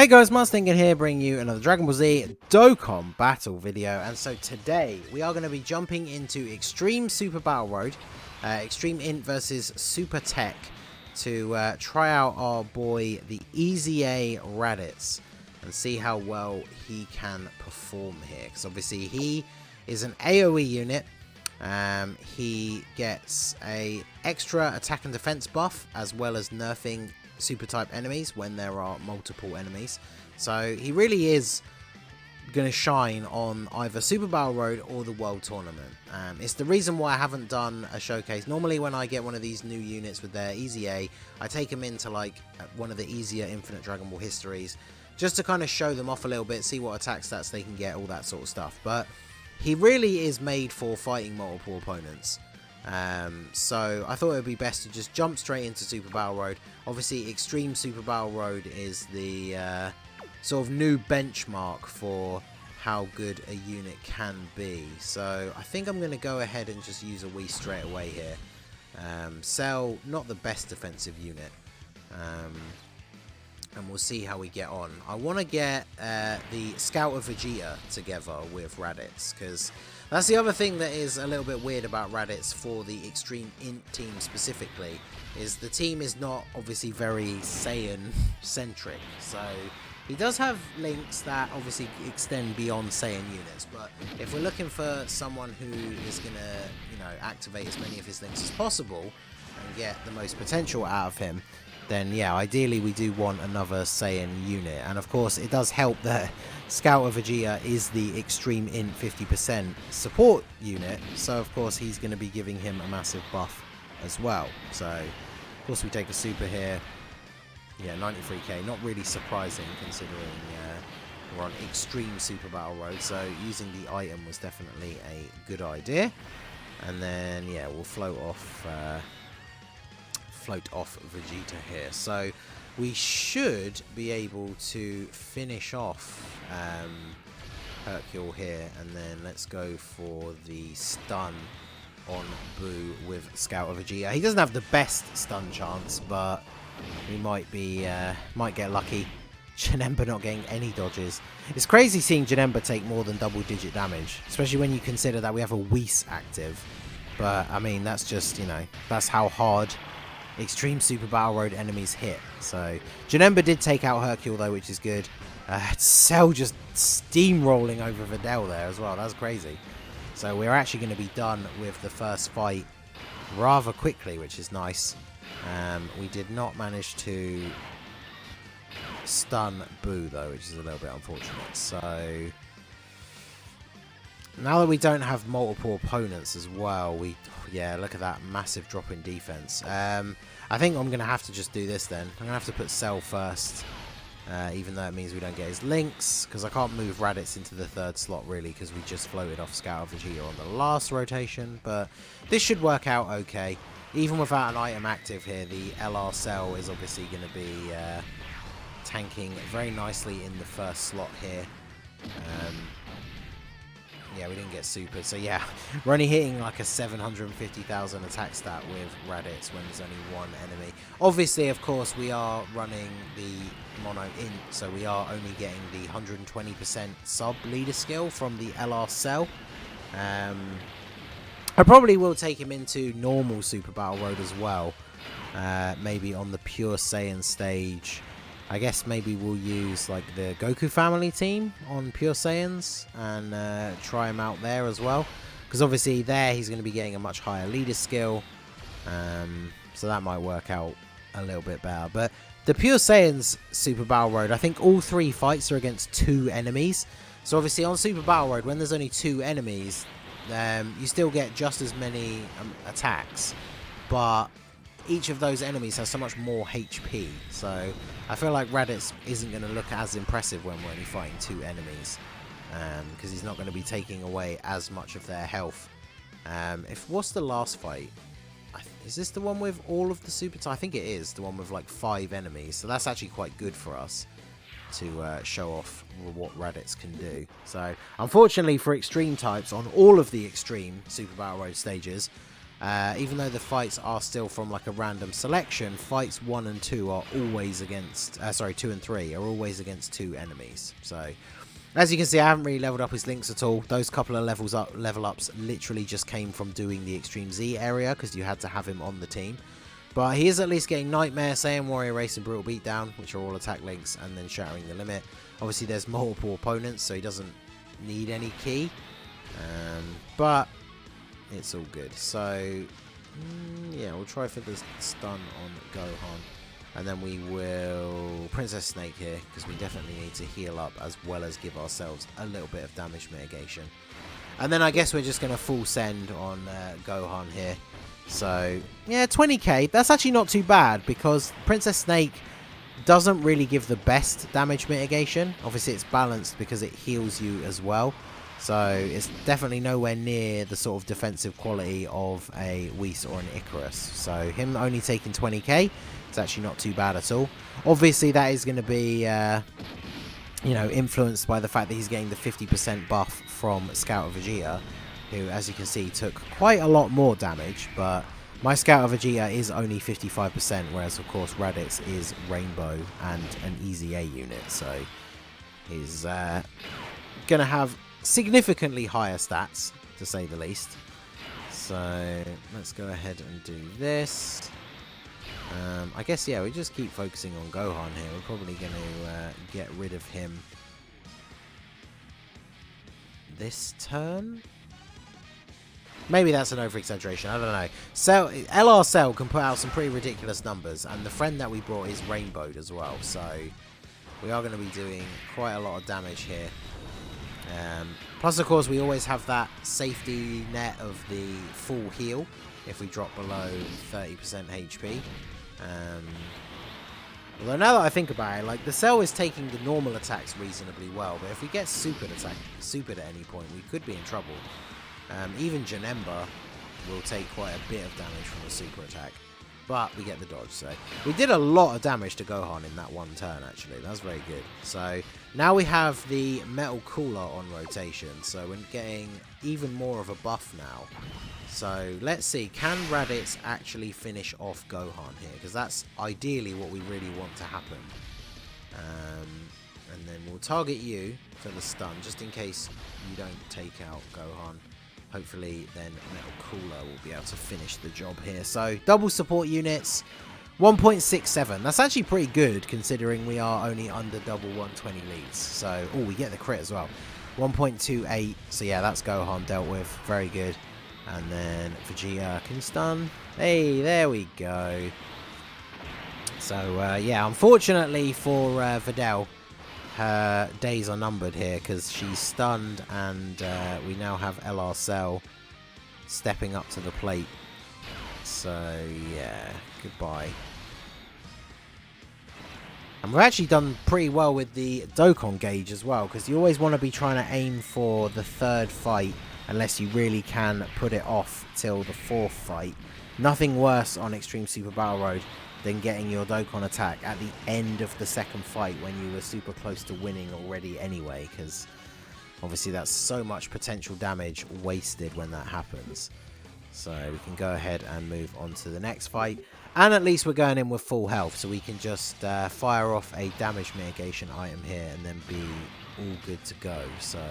Hey guys, Thinking here, bringing you another Dragon Ball Z Dokkan battle video. And so today we are going to be jumping into Extreme Super Battle Road, Extreme INT versus Super TEQ, to try out our boy the EZA Raditz and see how well he can perform here. Because obviously he is an AoE unit. He gets a extra attack and defense buff, as well as nerfing super type enemies when there are multiple enemies. So he really is going to shine on either Super Battle Road or the World Tournament. It's the reason why I haven't done a showcase. Normally when I get one of these new units with their EZA, I take them into like one of the easier Infinite Dragon Ball histories, just to kind of show them off a little bit, see what attack stats they can get, all that sort of stuff. But he really is made for fighting multiple opponents. So I thought it would be best to just jump straight into Super Battle Road. Obviously Extreme Super Battle Road is the sort of new benchmark for how good a unit can be. So I think I'm going to go ahead and just use a Wii straight away here. Cell, not the best defensive unit. And we'll see how we get on. I want to get the Scout of Vegeta together with Raditz, because that's the other thing that is a little bit weird about Raditz for the Extreme INT team specifically, is the team is not obviously very Saiyan-centric. So he does have links that obviously extend beyond Saiyan units, but if we're looking for someone who is going to, activate as many of his links as possible and get the most potential out of him, then yeah, ideally we do want another Saiyan unit. And of course it does help that Scout of Vegeta is the Extreme INT 50% support unit, so of course he's going to be giving him a massive buff as well. So of course we take a super here. Yeah, 93k, not really surprising considering we're on Extreme Super Battle Road, so using the item was definitely a good idea. And then yeah, we'll float off Vegeta here. So we should be able to finish off Hercule here, and then let's go for the stun on Boo with Scout of Vegeta. He doesn't have the best stun chance, but we might get lucky. Janemba not getting any dodges. It's crazy seeing Janemba take more than double-digit damage, especially when you consider that we have a Whis active. But I mean, that's just, that's how hard Extreme Super Battle Road enemies hit. So Janemba did take out Hercule though, which is good. Cell just steamrolling over Videl there as well. That's crazy. So we're actually going to be done with the first fight rather quickly, which is nice. We did not manage to stun Boo though, which is a little bit unfortunate. So now that we don't have multiple opponents as well, yeah, look at that massive drop in defense. I think I'm going to have to just do this then. I'm going to have to put Cell first, even though it means we don't get his links, because I can't move Raditz into the third slot really, because we just floated off Scout of Vegeta on the last rotation. But this should work out okay. Even without an item active here, the LR Cell is obviously going to be tanking very nicely in the first slot here. Yeah, we didn't get super, so yeah, we're only hitting like a 750,000 attack stat with Raditz when there's only one enemy. Obviously, of course, we are running the mono int, so we are only getting the 120% sub leader skill from the LR Cell. I probably will take him into normal Super Battle Road as well, maybe on the Pure Saiyan stage. I guess maybe we'll use like the Goku family team on Pure Saiyans and try him out there as well, because obviously there he's going to be getting a much higher leader skill, so that might work out a little bit better. But the Pure Saiyans Super Battle Road, I think all three fights are against 2 enemies, so obviously on Super Battle Road when there's only 2 enemies, you still get just as many attacks, but each of those enemies has so much more HP, so I feel like Raditz isn't going to look as impressive when we're only fighting 2 enemies, because he's not going to be taking away as much of their health. What's the last fight? Is this the one with all of the super types? I think it is the one with like 5 enemies, so that's actually quite good for us to show off what Raditz can do. So unfortunately for extreme types on all of the Extreme Super Battle Road stages, Even though the fights are still from like a random selection, fights 1 and 2 are always against, 2 and 3 are always against 2 enemies. So, as you can see, I haven't really leveled up his links at all. Those couple of level ups literally just came from doing the Extreme Z area, because you had to have him on the team. But he is at least getting Nightmare, Saiyan Warrior Race, and Brutal Beatdown, which are all attack links, and then Shattering the Limit. Obviously, there's multiple opponents, so he doesn't need any key. But it's all good. So, yeah, we'll try for the stun on Gohan. And then we will Princess Snake here, because we definitely need to heal up as well as give ourselves a little bit of damage mitigation. And then I guess we're just going to full send on Gohan here. So, yeah, 20k. That's actually not too bad, because Princess Snake doesn't really give the best damage mitigation. Obviously, it's balanced because it heals you as well. So, it's definitely nowhere near the sort of defensive quality of a Whis or an Icarus. So, him only taking 20k, it's actually not too bad at all. Obviously, that is going to be, you know, influenced by the fact that he's getting the 50% buff from Scout Vegeta, who, as you can see, took quite a lot more damage, but my Scout Vegeta is only 55%, whereas, of course, Raditz is Rainbow and an EZA unit, so he's going to have significantly higher stats, to say the least. So, let's go ahead and do this. I guess, yeah, we just keep focusing on Gohan here. We're probably going to get rid of him this turn. Maybe that's an over-exaggeration. I don't know. So, LR Cell can put out some pretty ridiculous numbers, and the friend that we brought is Rainbowed as well. So, we are going to be doing quite a lot of damage here. Plus, of course, we always have that safety net of the full heal if we drop below 30% HP. Although now that I think about it, like, the Cell is taking the normal attacks reasonably well, but if we get supered at any point, we could be in trouble. Even Janemba will take quite a bit of damage from a super attack, but we get the dodge. So we did a lot of damage to Gohan in that one turn, actually. That's very good. So now we have the Metal Cooler on rotation, so we're getting even more of a buff now. So let's see, can Raditz actually finish off Gohan here? Because that's ideally what we really want to happen. And then we'll target you for the stun, just in case you don't take out Gohan. Hopefully then Metal Cooler will be able to finish the job here. So double support units, 1.67. That's actually pretty good considering we are only under double 120 leads. So, oh, we get the crit as well. 1.28. So yeah, that's Gohan dealt with. Very good. And then Vegeta can stun. Hey, there we go. So yeah, unfortunately for Videl, her days are numbered here because she's stunned, and we now have LR Cell stepping up to the plate. So yeah, goodbye. And we've actually done pretty well with the Dokkan gauge as well, because you always want to be trying to aim for the third fight unless you really can put it off till the fourth fight. Nothing worse on Extreme Super Battle Road than getting your Dokkan attack at the end of the second fight when you were super close to winning already anyway, because obviously that's so much potential damage wasted when that happens. So we can go ahead and move on to the next fight, and at least we're going in with full health, so we can just fire off a damage mitigation item here and then be all good to go. So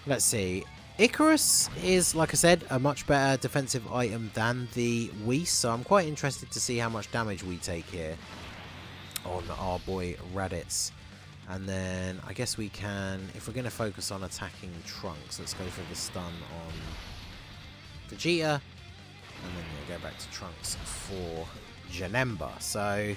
let's see. Icarus is, like I said, a much better defensive item than the Whis, so I'm quite interested to see how much damage we take here on our boy Raditz. And then I guess we can, if we're going to focus on attacking Trunks, let's go for the stun on Vegeta, and then we'll go back to Trunks for Janemba. So,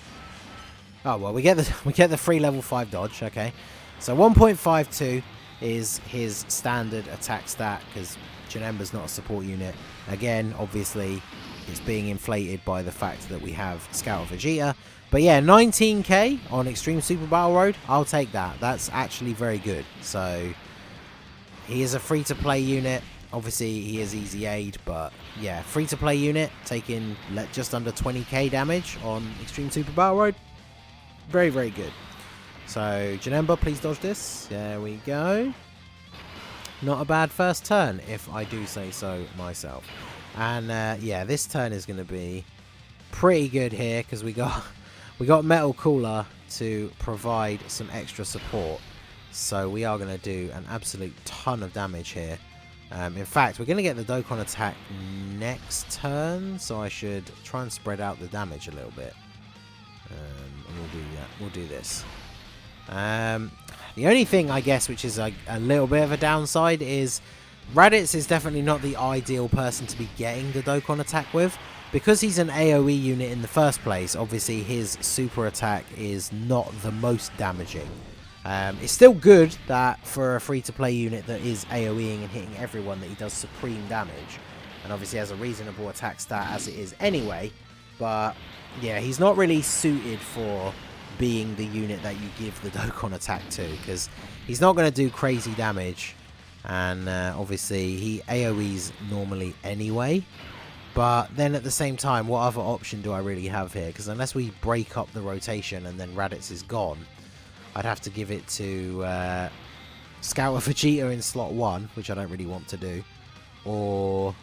oh well, we get the free level 5 dodge. Okay, so 1.52 is his standard attack stat because Janemba's not a support unit. Again, obviously, it's being inflated by the fact that we have Scout Vegeta. But yeah, 19k on Extreme Super Battle Road, I'll take that. That's actually very good. So he is a free-to-play unit. Obviously, he is easy aid, but yeah, free-to-play unit taking just under 20k damage on Extreme Super Battle Road. Very, very good. So, Janemba, please dodge this. There we go. Not a bad first turn, if I do say so myself. And yeah, this turn is going to be pretty good here because we got Metal Cooler to provide some extra support. So we are going to do an absolute ton of damage here. In fact, we're going to get the Dokkan attack next turn, so I should try and spread out the damage a little bit. And we'll do that. We'll do this. The only thing, I guess, which is a little bit of a downside is Raditz is definitely not the ideal person to be getting the Dokkan attack with. Because he's an AoE unit in the first place, obviously his super attack is not the most damaging. It's still good that for a free-to-play unit that is AoEing and hitting everyone that he does supreme damage. And obviously has a reasonable attack stat as it is anyway. But yeah, he's not really suited for being the unit that you give the Dokkan attack to. Because he's not going to do crazy damage. And obviously he AoEs normally anyway. But then at the same time, what other option do I really have here? Because unless we break up the rotation and then Raditz is gone, I'd have to give it to Scout of Vegeta in slot 1, which I don't really want to do. Or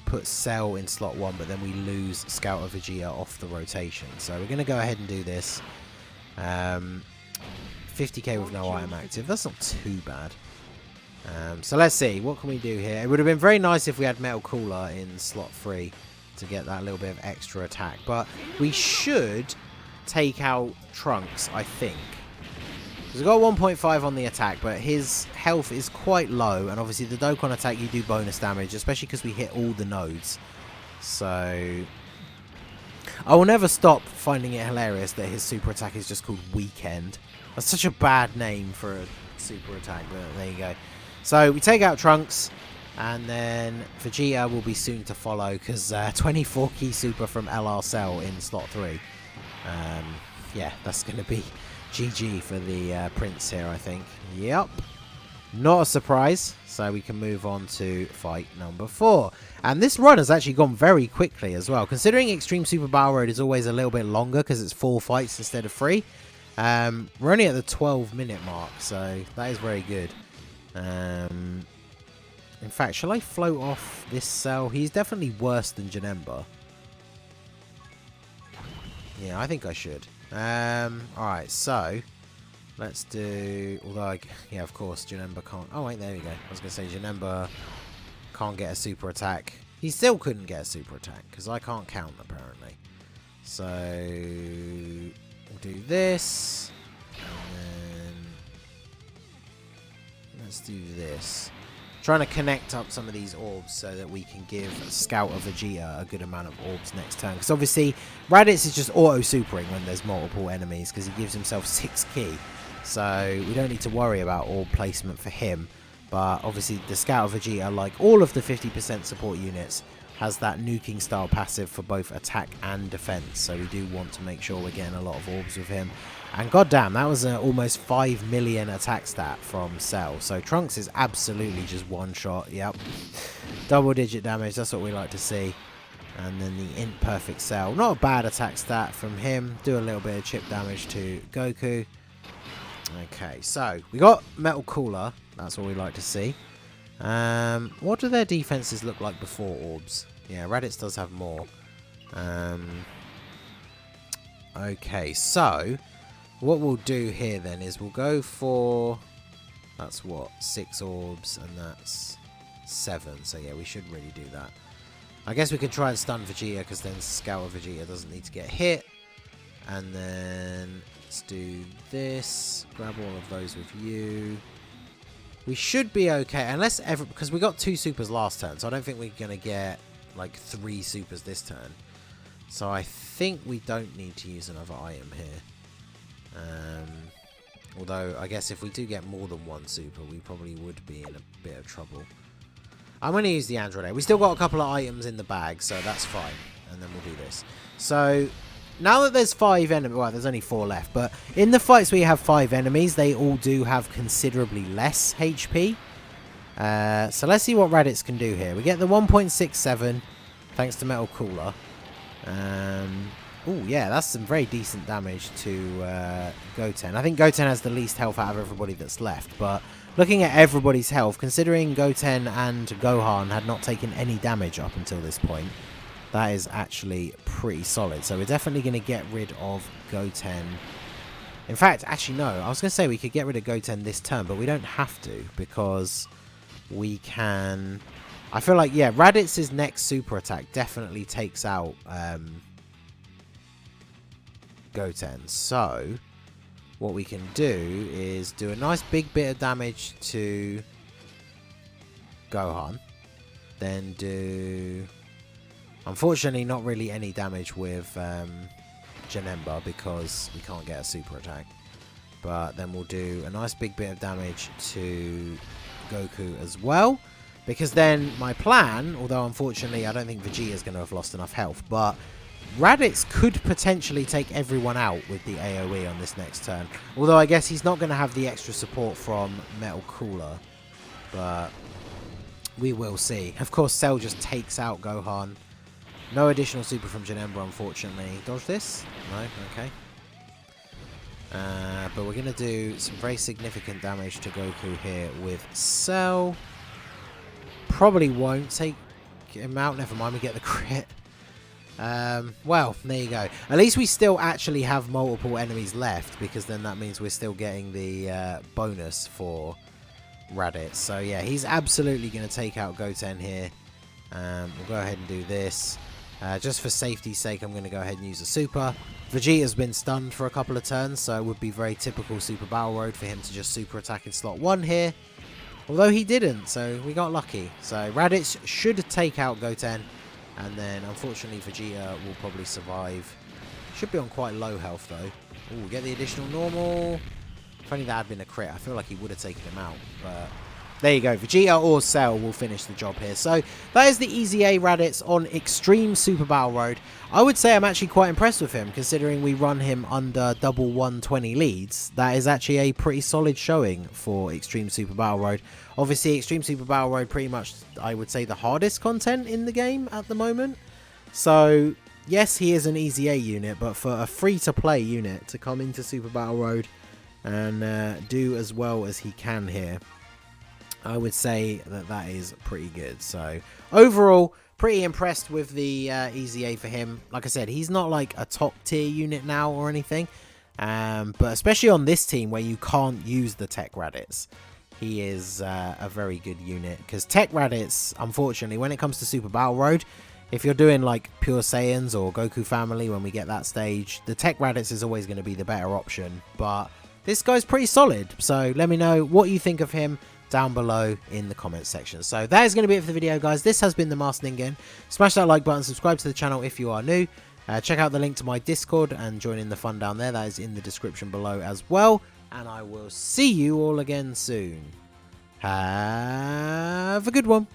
put Cell in slot 1, but then we lose Scout of Vegeta off the rotation. So we're going to go ahead and do this. 50k with no item active. That's not too bad. So let's see. What can we do here? It would have been very nice if we had Metal Cooler in slot 3 to get that little bit of extra attack. But we should take out Trunks, I think. He's got 1.5 on the attack, but his health is quite low. And obviously the Dokkan attack, you do bonus damage, especially because we hit all the nodes. So I will never stop finding it hilarious that his super attack is just called Weekend. That's such a bad name for a super attack, but there you go. So we take out Trunks, and then Vegeta will be soon to follow, because 24 key super from LR Cell in slot 3. Yeah, that's going to be GG for the Prince here, I think. Yep. Not a surprise. So we can move on to fight number 4. And this run has actually gone very quickly as well. Considering Extreme Super Battle Road is always a little bit longer because it's 4 fights instead of 3. We're only at the 12-minute mark, so that is very good. In fact, shall I float off this Cell? He's definitely worse than Janemba. Yeah, I think I should. Alright, so let's do... Although, yeah, of course, Janemba can't... Oh, wait, there we go. I was going to say Janemba can't get a super attack. He still couldn't get a super attack, because I can't count, apparently. So we'll do this. And then let's do this. Trying to connect up some of these orbs so that we can give Scout of Vegeta a good amount of orbs next turn. Because obviously, Raditz is just auto-supering when there's multiple enemies because he gives himself 6 key. So we don't need to worry about orb placement for him. But obviously, the Scout of Vegeta, like all of the 50% support units, has that nuking style passive for both attack and defense. So we do want to make sure we're getting a lot of orbs with him. And goddamn, that was almost 5 million attack stat from Cell. So Trunks is absolutely just one shot. Yep. Double digit damage. That's what we like to see. And then the INT Perfect Cell. Not a bad attack stat from him. Do a little bit of chip damage to Goku. Okay, so we got Metal Cooler. That's what we like to see. What do their defenses look like before orbs? Yeah, Raditz does have more. Okay, so what we'll do here then is we'll go for... That's what? 6 orbs, and that's 7. So yeah, we should really do that. I guess we could try and stun Vegeta, because then Scout of Vegeta doesn't need to get hit. And then let's do this. Grab all of those with you. We should be okay, unless ever, because we got 2 supers last turn, so I don't think we're going to get like 3 supers this turn. So I think we don't need to use another item here. Although I guess if we do get more than 1 super, we probably would be in a bit of trouble. I'm going to use the Android. We still got a couple of items in the bag, so that's fine. And then we'll do this. So now that there's 5 enemies, well, there's only 4 left, but in the fights where you have 5 enemies, they all do have considerably less HP. So let's see what Raditz can do here. We get the 1.67 thanks to Metal Cooler. Oh yeah, that's some very decent damage to Goten. I think Goten has the least health out of everybody that's left, but looking at everybody's health, considering Goten and Gohan had not taken any damage up until this point, that is actually pretty solid. So we're definitely going to get rid of Goten. In fact, actually no, I was going to say we could get rid of Goten this turn, but we don't have to, because we can... I feel like, yeah, Raditz's next super attack definitely takes out Goten. So what we can do is do a nice big bit of damage to Gohan. Then do... Unfortunately, not really any damage with Janemba because we can't get a super attack. But then we'll do a nice big bit of damage to Goku as well. Because then my plan, although unfortunately I don't think Vegeta's going to have lost enough health, but Raditz could potentially take everyone out with the AoE on this next turn. Although I guess he's not going to have the extra support from Metal Cooler. But we will see. Of course, Cell just takes out Gohan. No additional super from Janemba, unfortunately. Dodge this? No? Okay. But we're going to do some very significant damage to Goku here with Cell. Probably won't take him out. Never mind, we get the crit. Well, there you go. At least we still actually have multiple enemies left, because then that means we're still getting the bonus for Raditz. So yeah, he's absolutely going to take out Goten here. We'll go ahead and do this. Just for safety's sake, I'm going to go ahead and use a super. Vegeta's been stunned for a couple of turns, so it would be very typical Super Battle Road for him to just super attack in slot 1 here. Although he didn't, so we got lucky. So Raditz should take out Goten, and then unfortunately Vegeta will probably survive. Should be on quite low health though. Ooh, get the additional normal. If only that had been a crit, I feel like he would have taken him out, but... There you go, Vegeta or Cell will finish the job here. So that is the EZA Raditz on Extreme Super Battle Road. I would say I'm actually quite impressed with him, considering we run him under double 120 leads. That is actually a pretty solid showing for Extreme Super Battle Road. Obviously, Extreme Super Battle Road pretty much, I would say, the hardest content in the game at the moment. So yes, he is an EZA unit, but for a free-to-play unit to come into Super Battle Road and do as well as he can here, I would say that that is pretty good. So overall, pretty impressed with the EZA for him. Like I said, he's not like a top tier unit now or anything, but especially on this team where you can't use the TEQ Raditz, he is a very good unit. Because TEQ Raditz, unfortunately, when it comes to Super Battle Road, if you're doing like Pure Saiyans or Goku Family when we get that stage, the TEQ Raditz is always going to be the better option. But this guy's pretty solid, so let me know what you think of him down below in the comments section. So that is going to be it for the video, guys. This has been the Master Ningen. Smash that like button, subscribe to the channel if you are new. Check out the link to my Discord and join in the fun down there. That is in the description below as well. And I will see you all again soon. Have a good one.